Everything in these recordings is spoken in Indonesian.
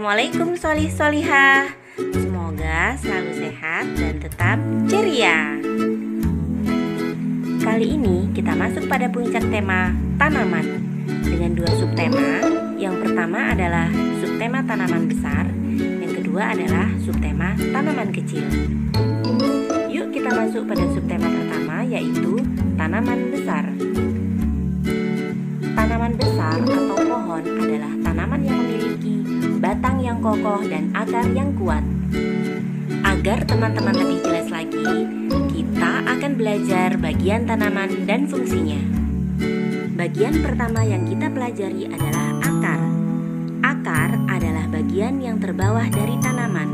Assalamualaikum solih-solihah. Semoga selalu sehat dan tetap ceria. Kali ini kita masuk pada puncak tema tanaman dengan dua subtema. Yang pertama adalah subtema tanaman besar, yang kedua adalah subtema tanaman kecil. Yuk kita masuk pada subtema pertama, yaitu tanaman besar. Tanaman besar atau pohon adalah tanaman yang memiliki batang yang kokoh dan akar yang kuat. Agar teman-teman lebih jelas lagi, kita akan belajar bagian tanaman dan fungsinya. Bagian pertama yang kita pelajari adalah akar. Akar adalah bagian yang terbawah dari tanaman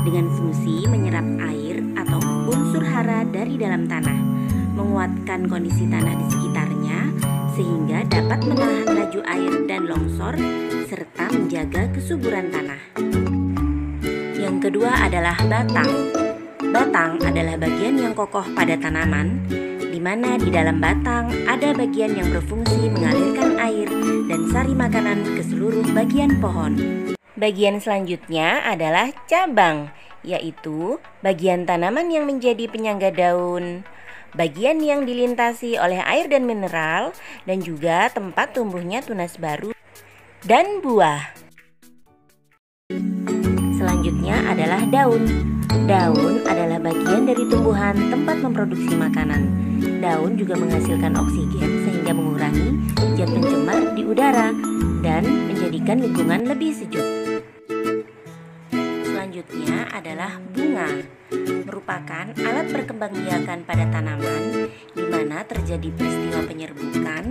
dengan fungsi menyerap air atau unsur hara dari dalam tanah, menguatkan kondisi tanah di sekitarnya sehingga dapat menahan laju air dan longsor serta menjaga kesuburan tanah. Yang kedua adalah batang. Batang adalah bagian yang kokoh pada tanaman, di mana di dalam batang ada bagian yang berfungsi mengalirkan air dan sari makanan ke seluruh bagian pohon. Bagian selanjutnya adalah cabang, yaitu bagian tanaman yang menjadi penyangga daun, bagian yang dilintasi oleh air dan mineral, dan juga tempat tumbuhnya tunas baru dan buah. Selanjutnya adalah daun. Daun adalah bagian dari tumbuhan tempat memproduksi makanan. Daun juga menghasilkan oksigen sehingga mengurangi zat pencemar di udara dan menjadikan lingkungan lebih sejuk. Selanjutnya adalah bunga, merupakan alat perkembangbiakan pada tanaman di mana terjadi peristiwa penyerbukan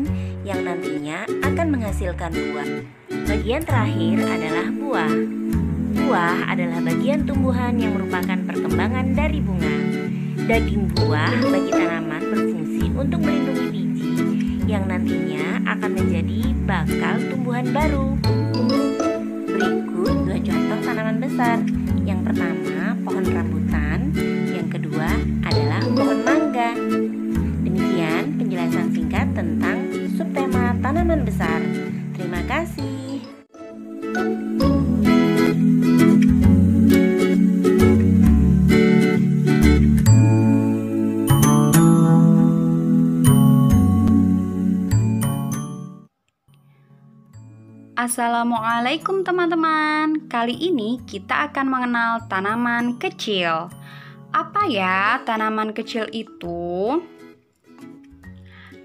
yang nantinya akan menghasilkan buah. Bagian terakhir adalah buah. Buah adalah bagian tumbuhan yang merupakan perkembangan dari bunga. Daging buah bagi tanaman berfungsi untuk melindungi biji yang nantinya akan menjadi bakal tumbuhan baru. Berikut dua contoh tanaman besar. Yang pertama pohon rambutan, yang kedua adalah pohon mangga. Demikian penjelasan singkat tentang subtema tanaman besar. Terima kasih. Assalamualaikum teman-teman. Kali ini kita akan mengenal tanaman kecil. Apa ya tanaman kecil itu?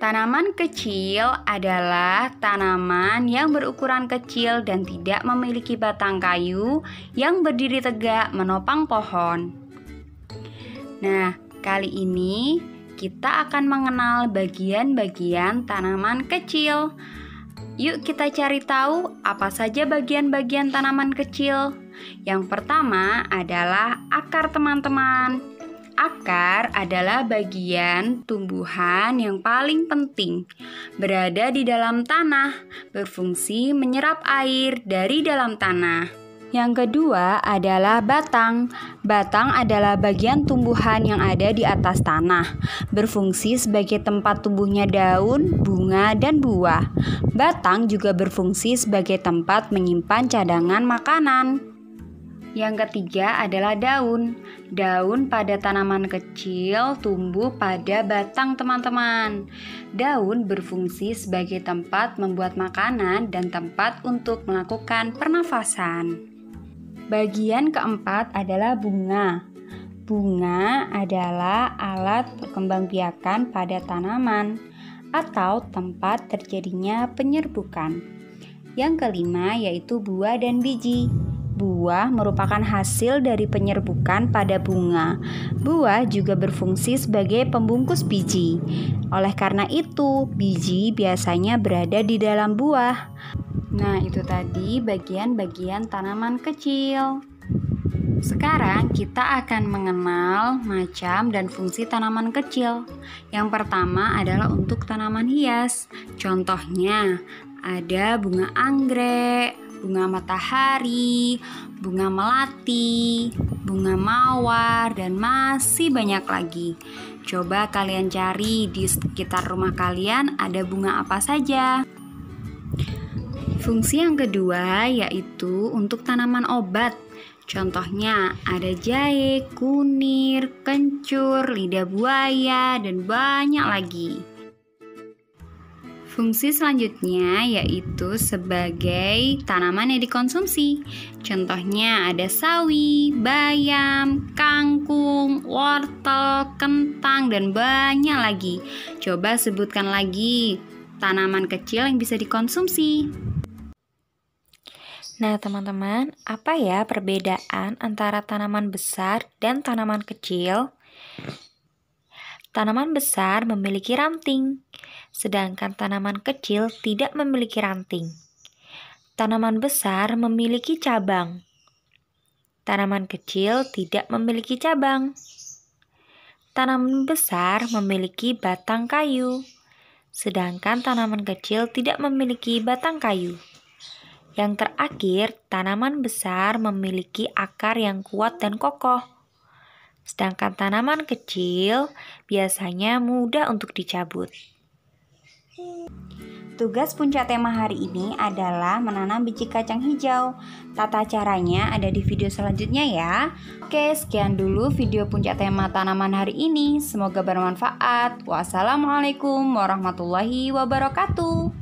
Tanaman kecil adalah tanaman yang berukuran kecil dan tidak memiliki batang kayu yang berdiri tegak menopang pohon. Nah, kali ini kita akan mengenal bagian-bagian tanaman kecil. Yuk kita cari tahu apa saja bagian-bagian tanaman kecil. Yang pertama adalah akar teman-teman. Akar adalah bagian tumbuhan yang paling penting. Berada di dalam tanah, berfungsi menyerap air dari dalam tanah. Yang kedua adalah batang. Batang adalah bagian tumbuhan yang ada di atas tanah, berfungsi sebagai tempat tumbuhnya daun, bunga, dan buah. Batang juga berfungsi sebagai tempat menyimpan cadangan makanan. Yang ketiga adalah daun. Daun pada tanaman kecil tumbuh pada batang teman-teman. Daun berfungsi sebagai tempat membuat makanan dan tempat untuk melakukan pernafasan. Bagian keempat adalah bunga. Bunga adalah alat perkembangbiakan pada tanaman atau tempat terjadinya penyerbukan. Yang kelima yaitu buah dan biji. Buah merupakan hasil dari penyerbukan pada bunga. Buah juga berfungsi sebagai pembungkus biji. Oleh karena itu, biji biasanya berada di dalam buah. Nah, itu tadi bagian-bagian tanaman kecil. Sekarang kita akan mengenal macam dan fungsi tanaman kecil. Yang pertama adalah untuk tanaman hias. Contohnya ada bunga anggrek, bunga matahari, bunga melati, bunga mawar, dan masih banyak lagi. Coba kalian cari di sekitar rumah kalian ada bunga apa saja. Fungsi yang kedua yaitu untuk tanaman obat. Contohnya ada jahe, kunir, kencur, lidah buaya, dan banyak lagi. Fungsi selanjutnya yaitu sebagai tanaman yang dikonsumsi. Contohnya ada sawi, bayam, kangkung, wortel, kentang, dan banyak lagi. Coba sebutkan lagi tanaman kecil yang bisa dikonsumsi. Nah, teman-teman, apa ya perbedaan antara tanaman besar dan tanaman kecil? Tanaman besar memiliki ranting, sedangkan tanaman kecil tidak memiliki ranting. Tanaman besar memiliki cabang. Tanaman kecil tidak memiliki cabang. Tanaman besar memiliki batang kayu, sedangkan tanaman kecil tidak memiliki batang kayu. Yang terakhir, tanaman besar memiliki akar yang kuat dan kokoh. Sedangkan tanaman kecil biasanya mudah untuk dicabut. Tugas puncak tema hari ini adalah menanam biji kacang hijau. Tata caranya ada di video selanjutnya ya. Oke, sekian dulu video puncak tema tanaman hari ini. Semoga bermanfaat. Wassalamualaikum warahmatullahi wabarakatuh.